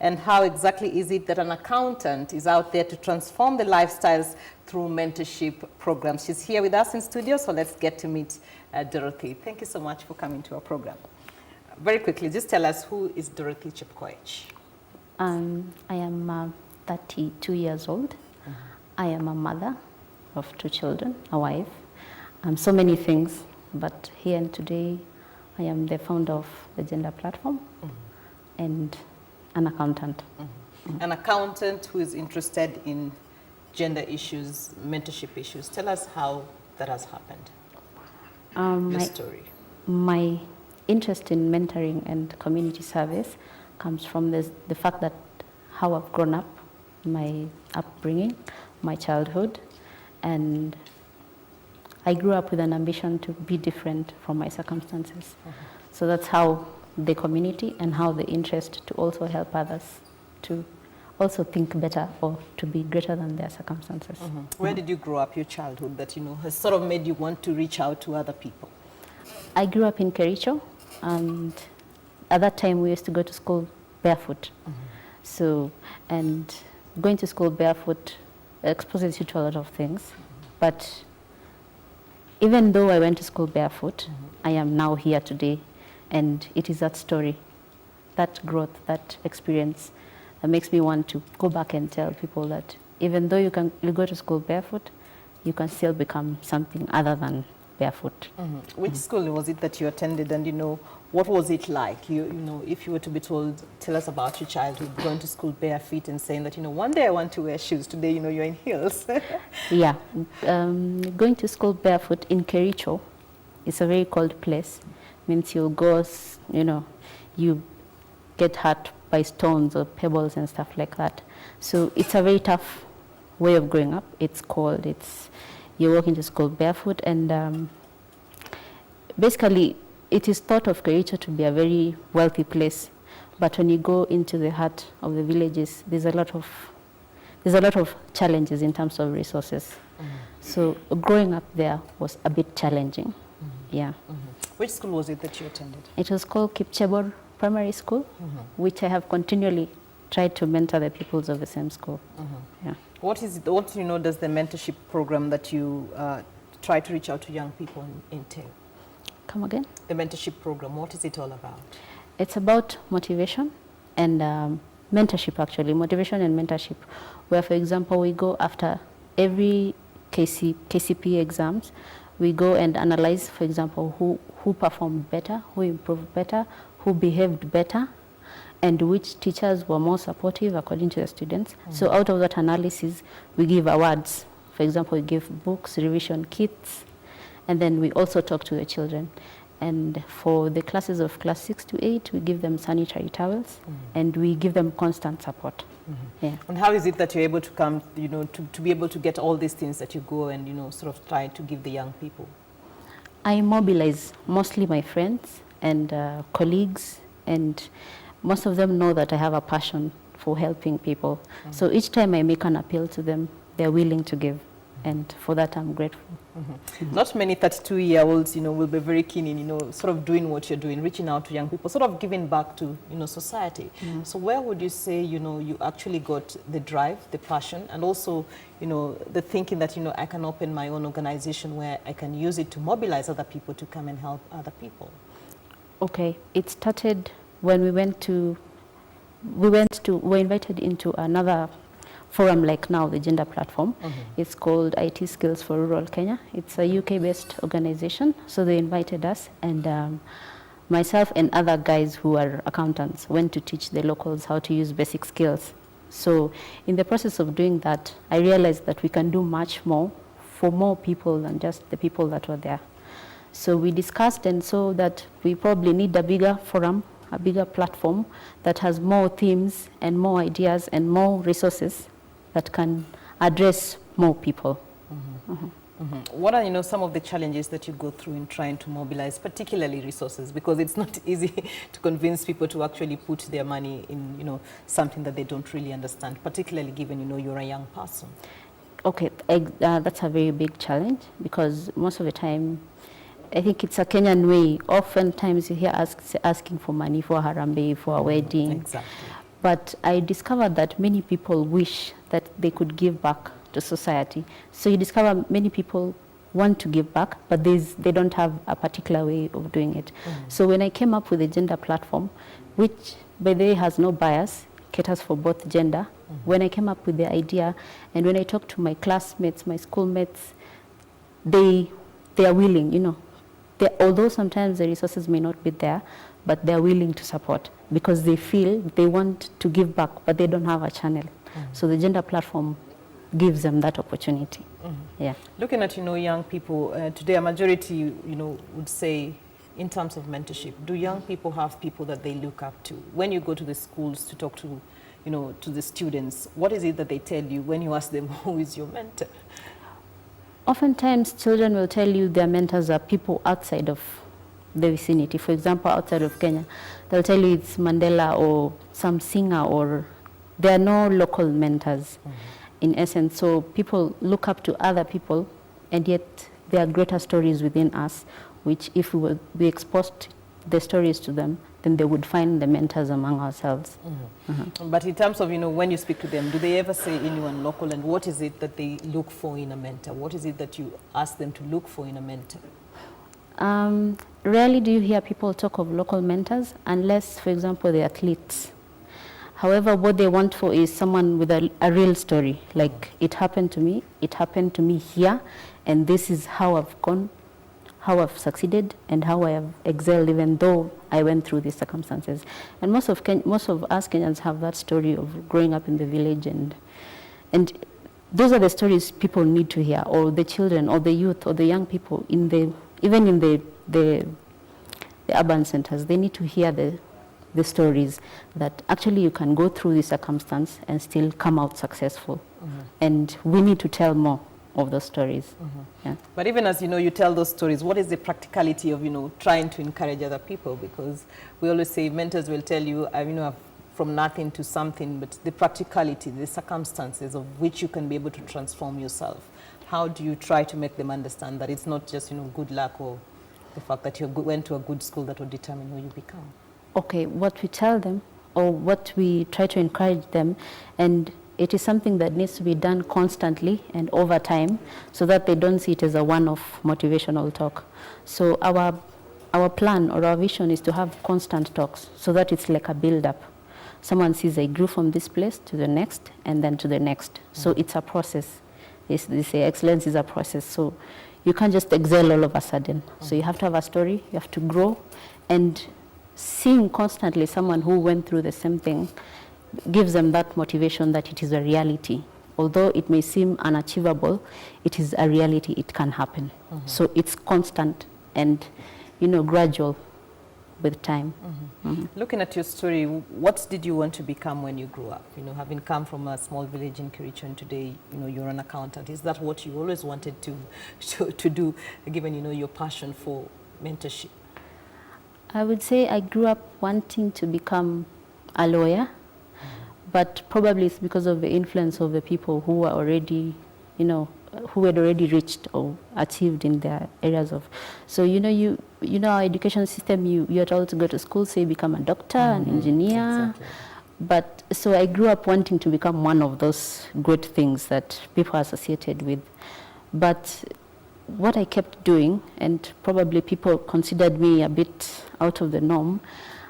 and how exactly is it that an accountant is out there to transform the lifestyles through mentorship programs. She's here with us in studio, so let's get to meet Dorothy. Thank you so much for coming to our program. Very quickly, just tell us, who is Dorothy Chepkoech? I am 32 years old. I am a mother of 2 children, a wife, so many things, but here and today I am the founder of the Gender Platform and an accountant. An accountant who is interested in gender issues, mentorship issues. Tell us how that has happened, your story. My interest in mentoring and community service comes from the fact that how I've grown up, my upbringing, my childhood, and I grew up with an ambition to be different from my circumstances. So that's how the community and how the interest to also help others to also think better or to be greater than their circumstances. Where did you grow up, your childhood, that has sort of made you want to reach out to other people? I grew up in Kericho, and at that time we used to go to school barefoot. So, and going to school barefoot exposes you to a lot of things, but even though I went to school barefoot, I am now here today, and it is that story, that growth, that experience that makes me want to go back and tell people that even though you go to school barefoot, you can still become something other than barefoot. Which school was it that you attended, and what was it like? If you were to be told, tell us about your childhood, going to school barefoot and saying that one day I want to wear shoes, today you're in heels. Yeah, going to school barefoot in Kericho, it's a very cold place. Means you'll go, you get hurt by stones or pebbles and stuff like that. So it's a very tough way of growing up. It's cold. You're walking to school barefoot, and basically it is thought of Kericho to be a very wealthy place, but when you go into the heart of the villages, there's a lot of challenges in terms of resources. So growing up there was a bit challenging. Yeah. Which school was it that you attended? It was called Chepkoech Primary School, which I have continually tried to mentor the pupils of the same school. Yeah. What is it? What does the mentorship program that you try to reach out to young people entail? Come again? The mentorship program. What is it all about? It's about motivation and mentorship, actually, motivation and mentorship. Where, for example, we go after every KCP exams, we go and analyze, for example, who performed better, who improved better, who behaved better, and which teachers were more supportive according to the students. So out of that analysis, we give awards. For example, we give books, revision kits, and then we also talk to the children. And for the classes of class 6 to 8, we give them sanitary towels, and we give them constant support. Yeah. And how is it that you're able to come, to be able to get all these things that you go and, sort of try to give the young people? I mobilize mostly my friends and colleagues, and most of them know that I have a passion for helping people. So each time I make an appeal to them, they're willing to give. And for that, I'm grateful. Not many 32-year-olds, will be very keen in, sort of doing what you're doing, reaching out to young people, sort of giving back to, society. So where would you say, you actually got the drive, the passion, and also, the thinking that, I can open my own organization where I can use it to mobilize other people to come and help other people? Okay, it started when we were invited into another forum like now, the Gender Platform. It's called IT Skills for Rural Kenya. It's a UK-based organization, so they invited us, and myself and other guys who are accountants went to teach the locals how to use basic skills. So in the process of doing that, I realized that we can do much more for more people than just the people that were there. So we discussed and saw that we probably need a bigger forum, a bigger platform that has more themes and more ideas and more resources that can address more people. What are some of the challenges that you go through in trying to mobilize, particularly resources? Because it's not easy to convince people to actually put their money in something that they don't really understand, particularly given you're a young person. Okay, that's a very big challenge, because most of the time, I think it's a Kenyan way. Oftentimes you hear asking for money for a harambee, for a wedding. Exactly. But I discovered that many people wish that they could give back to society. So you discover many people want to give back, but they don't have a particular way of doing it. So when I came up with a gender platform, which by the way has no bias, caters for both gender, when I came up with the idea, and when I talked to my classmates, my schoolmates, they are willing, you know. Although sometimes the resources may not be there, but they're willing to support because they feel they want to give back, but they don't have a channel. So the gender platform gives them that opportunity. Yeah. Looking at, young people, today a majority, would say in terms of mentorship, do young people have people that they look up to? When you go to the schools to talk to, to the students, what is it that they tell you when you ask them who is your mentor? Oftentimes, children will tell you their mentors are people outside of the vicinity. For example, outside of Kenya, they'll tell you it's Mandela or some singer, or there are no local mentors in essence. So people look up to other people, and yet there are greater stories within us, which if we exposed the stories to them, then they would find the mentors among ourselves. But in terms of, when you speak to them, do they ever say anyone local, and what is it that they look for in a mentor? What is it that you ask them to look for in a mentor? Rarely do you hear people talk of local mentors, unless, for example, the athletes. However, what they want for is someone with a real story, like it happened to me here, and this is how I've gone, how I've succeeded, and how I have excelled even though I went through these circumstances. And most of us Kenyans have that story of growing up in the village, and those are the stories people need to hear, or the children, or the youth, or the young people, even in the urban centers. They need to hear the stories that actually you can go through this circumstance and still come out successful. And we need to tell more of those stories. Yeah. But even as you tell those stories, what is the practicality of trying to encourage other people? Because we always say mentors will tell you, from nothing to something, but the practicality, the circumstances of which you can be able to transform yourself. How do you try to make them understand that it's not just good luck or the fact that you went to a good school that will determine who you become? Okay, what we tell them, or what we try to encourage them, and it is something that needs to be done constantly and over time, so that they don't see it as a one-off motivational talk. So our plan or our vision is to have constant talks, so that it's like a build-up. Someone sees I grew from this place to the next, and then to the next. So it's a process. They say excellence is a process. So you can't just excel all of a sudden. So you have to have a story, you have to grow, and seeing constantly someone who went through the same thing gives them that motivation that it is a reality. Although it may seem unachievable, it is a reality, it can happen. So it's constant and, gradual with time. Looking at your story, what did you want to become when you grew up? Having come from a small village in Kericho, and today, you're an accountant. Is that what you always wanted to do, given, your passion for mentorship? I would say I grew up wanting to become a lawyer, but probably it's because of the influence of the people who were already, who had already reached or achieved in their areas of. So, our education system, you're told to go to school, say become a doctor, an engineer. Exactly. But so I grew up wanting to become one of those great things that people are associated with. But what I kept doing, and probably people considered me a bit out of the norm,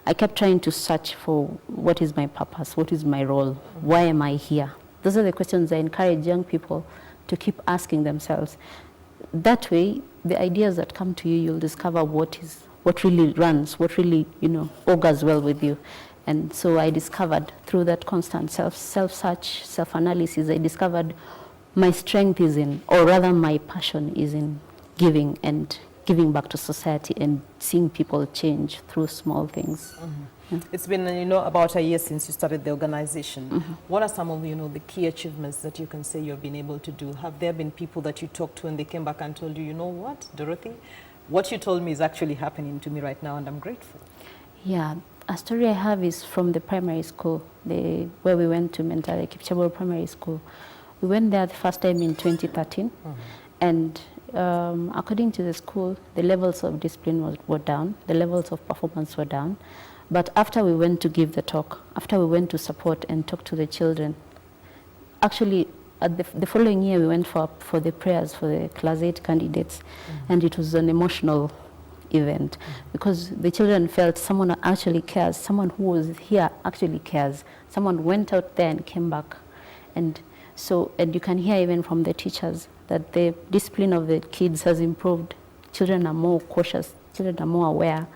I kept trying to search for what is my purpose, what is my role, why am I here? Those are the questions I encourage young people to keep asking themselves. That way, the ideas that come to you, you'll discover what really runs, what really, augurs well with you. And so I discovered through that constant self-search, self-analysis, I discovered my strength is in, or rather my passion is in giving and giving back to society and seeing people change through small things. It's been, about a year since you started the organization. What are some of, the key achievements that you can say you've been able to do? Have there been people that you talked to and they came back and told you, you know what, Dorothy, what you told me is actually happening to me right now and I'm grateful? Yeah, a story I have is from the primary school, where we went to mentor the Chepkoech Primary School. We went there the first time in 2013, and according to the school, the levels of discipline were down, the levels of performance were down. But after we went to give the talk, after we went to support and talk to the children, actually at the following year we went for the prayers for the class 8 candidates, and it was an emotional event because the children felt someone actually cares, someone who was here actually cares, someone went out there and came back. And you can hear even from the teachers that the discipline of the kids has improved. Children are more cautious, children are more aware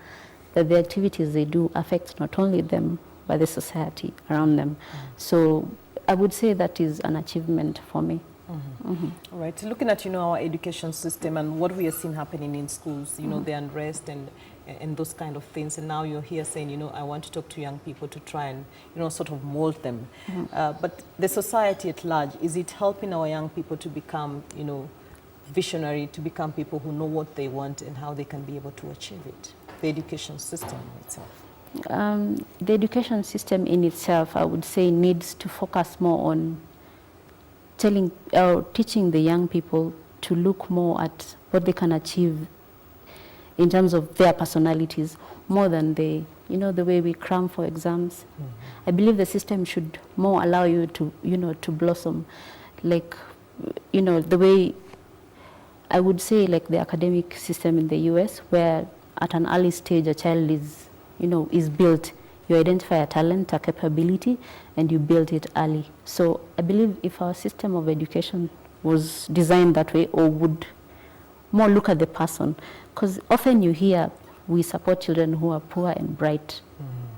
that the activities they do affect not only them but the society around them. So I would say that is an achievement for me. All right, so looking at, our education system and what we are seeing happening in schools, the unrest and those kind of things, and now you're here saying, I want to talk to young people to try and, sort of mold them. But the society at large, is it helping our young people to become, visionary, to become people who know what they want and how they can be able to achieve it? The education system itself. The education system in itself, I would say, needs to focus more on teaching the young people to look more at what they can achieve in terms of their personalities, more than the way we cram for exams. I believe the system should more allow you to, to blossom, like, the way I would say, like the academic system in the US, where at an early stage a child is built. You identify a talent, a capability, and you build it early. So I believe if our system of education was designed that way, or would more look at the person, because often you hear we support children who are poor and bright,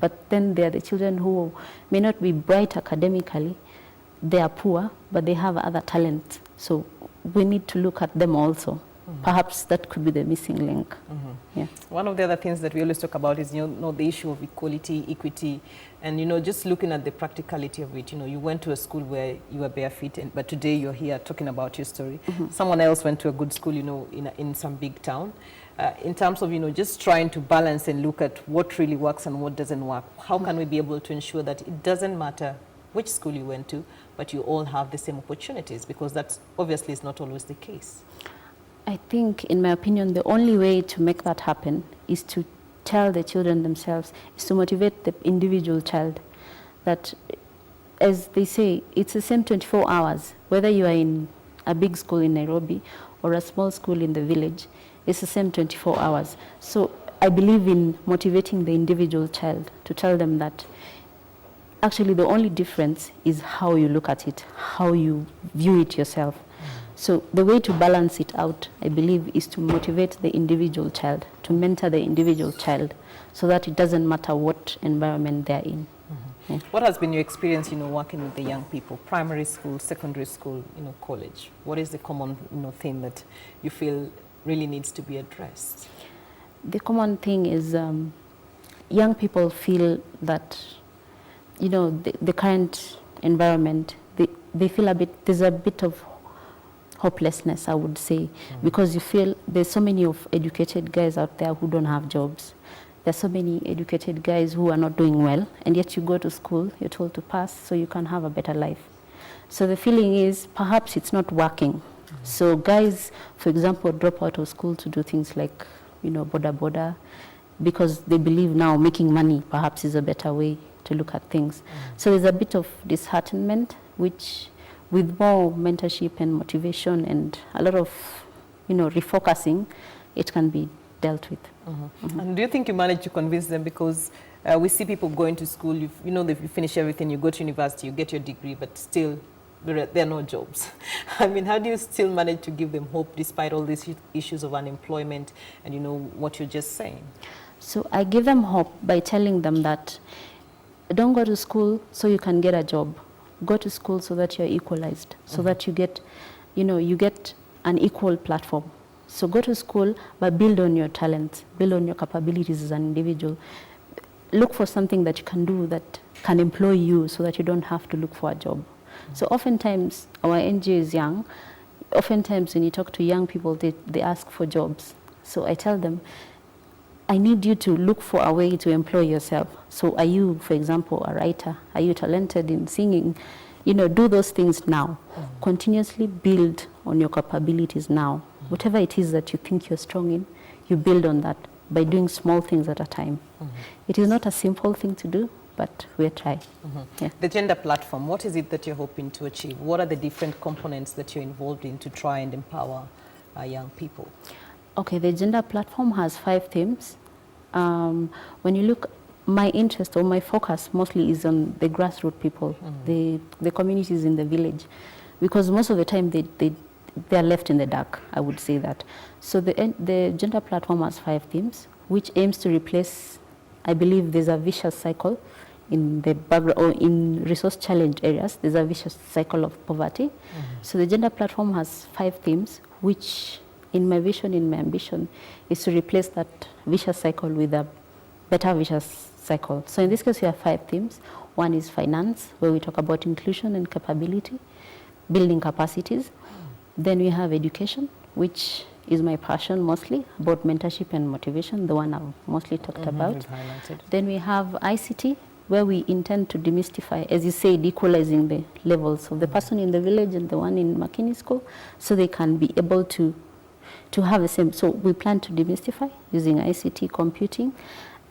but then there are the children who may not be bright academically, they are poor, but they have other talents. So we need to look at them also. Perhaps that could be the missing link. Yeah. One of the other things that we always talk about is, the issue of equality, equity, and, just looking at the practicality of it. You went to a school where you were barefoot, but today you're here talking about your story. Someone else went to a good school, in some big town. In terms of, just trying to balance and look at what really works and what doesn't work, how can we be able to ensure that it doesn't matter which school you went to, but you all have the same opportunities? Because that obviously is not always the case. I think, in my opinion, the only way to make that happen is to tell the children themselves, is to motivate the individual child that, as they say, it's the same 24 hours, whether you are in a big school in Nairobi or a small school in the village, it's the same 24 hours. So I believe in motivating the individual child to tell them that actually the only difference is how you look at it, how you view it yourself. So the way to balance it out, I believe, is to motivate the individual child, to mentor the individual child, so that it doesn't matter what environment they're in. Yeah. What has been your experience, working with the young people, primary school, secondary school, college? What is the common, thing that you feel really needs to be addressed? The common thing is young people feel that, the current environment, they feel there's a bit of hopelessness, I would say, because you feel there's so many of educated guys out there who don't have jobs. There's so many educated guys who are not doing well, and yet you go to school, you're told to pass so you can have a better life. So the feeling is perhaps it's not working. So guys, for example, drop out of school to do things like, boda, because they believe now making money perhaps is a better way to look at things. So there's a bit of disheartenment, which with more mentorship and motivation and a lot of, refocusing, it can be dealt with. And do you think you managed to convince them? Because we see people going to school, you finish everything, you go to university, you get your degree, but still there are no jobs. I mean, how do you still manage to give them hope despite all these issues of unemployment and what you're just saying? So I give them hope by telling them that don't go to school so you can get a job. Go to school so that you're equalized, so that you get, you get an equal platform. So go to school, but build on your talents, build on your capabilities as an individual. Look for something that you can do that can employ you so that you don't have to look for a job. So oftentimes, our NGO is young. Oftentimes when you talk to young people, they ask for jobs. So I tell them, I need you to look for a way to employ yourself. So are you, for example, a writer? Are you talented in singing? Do those things now. Continuously build on your capabilities now. Whatever it is that you think you're strong in, you build on that. by doing small things at a time. It is not a simple thing to do, but we're trying. Yeah. The gender platform, what is it that you're hoping to achieve? What are the different components that you're involved in to try and empower young people? Okay, the gender platform has 5 themes. When you look, my interest or my focus mostly is on the grassroots people, the communities in the village, because most of the time they are left in the dark, I would say that. So the gender platform has 5 themes, which aims to replace, I believe there's a vicious cycle in the background or in resource challenged areas, there's a vicious cycle of poverty. So the gender platform has 5 themes, which in my vision, in my ambition, is to replace that vicious cycle with a better vicious cycle. So in this case, we have 5 themes. One is finance, where we talk about inclusion and capability, building capacities. Then we have education, which is my passion mostly, about mentorship and motivation, the one I've mostly talked about. Then we have ICT, where we intend to demystify, as you said, equalizing the levels of the person in the village and the one in Makini School, so they can be able to have the same. So we plan to demystify using ICT, computing,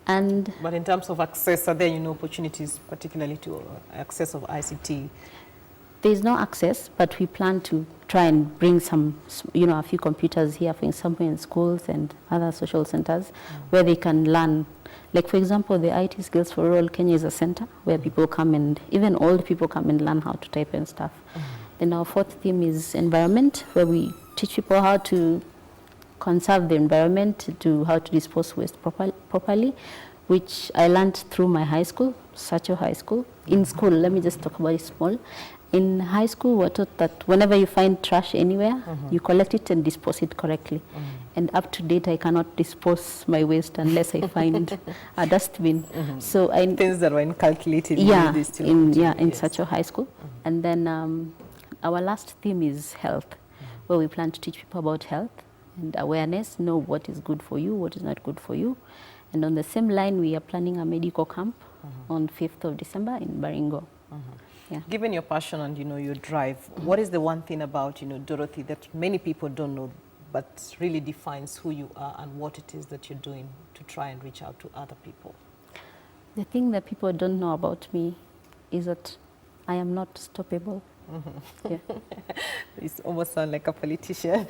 and... But in terms of access, are there opportunities, particularly to access of ICT? There is no access, but we plan to try and bring some, a few computers here, for example, in schools and other social centers, where they can learn. Like, for example, the IT Skills for Rural Kenya is a center where people come and, even old people come and learn how to type and stuff. Then our 4th theme is environment, where we teach people how to conserve the environment, to how to dispose waste properly, which I learned through my high school, Sacho High School. In school, let me just talk about it small. In high school, we're taught that whenever you find trash anywhere, you collect it and dispose it correctly. And up to date, I cannot dispose my waste unless I find a dustbin. So things that were inculcated in Sacho High School. And then our last theme is health, where we plan to teach people about health and awareness, know what is good for you, what is not good for you. And on the same line, we are planning a medical camp on 5th of December in Baringo. Yeah. Given your passion and your drive, what is the one thing about Dorothy that many people don't know, but really defines who you are and what it is that you're doing to try and reach out to other people? The thing that people don't know about me is that I am not stoppable. Yeah. You almost sound like a politician.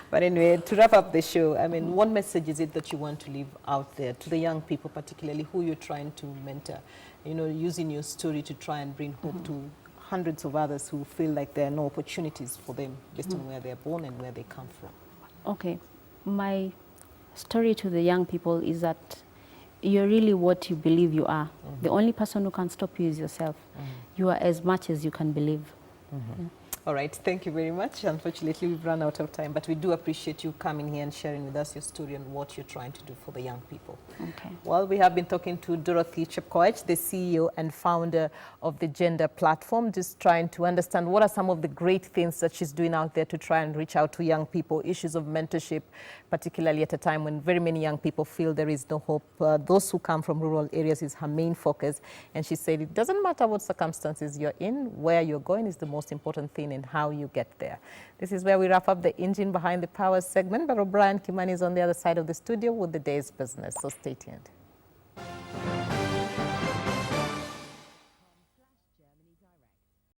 But anyway, to wrap up the show, I mean, what message is it that you want to leave out there to the young people, particularly who you're trying to mentor, using your story to try and bring hope to hundreds of others who feel like there are no opportunities for them based on where they're born and where they come from? Okay. My story to the young people is that you're really what you believe you are. The only person who can stop you is yourself. You are as much as you can believe. Yeah. All right, thank you very much. Unfortunately, we've run out of time, but we do appreciate you coming here and sharing with us your story and what you're trying to do for the young people. Okay. Well, we have been talking to Dorothy Chepkoech, the CEO and founder of the Gender Platform, just trying to understand what are some of the great things that she's doing out there to try and reach out to young people, issues of mentorship, particularly at a time when very many young people feel there is no hope. Those who come from rural areas is her main focus. And she said it doesn't matter what circumstances you're in, where you're going is the most important thing and how you get there. This is where we wrap up the Engine Behind the Powers segment, but O'Brien Kimani is on the other side of the studio with the day's business, so stay tuned.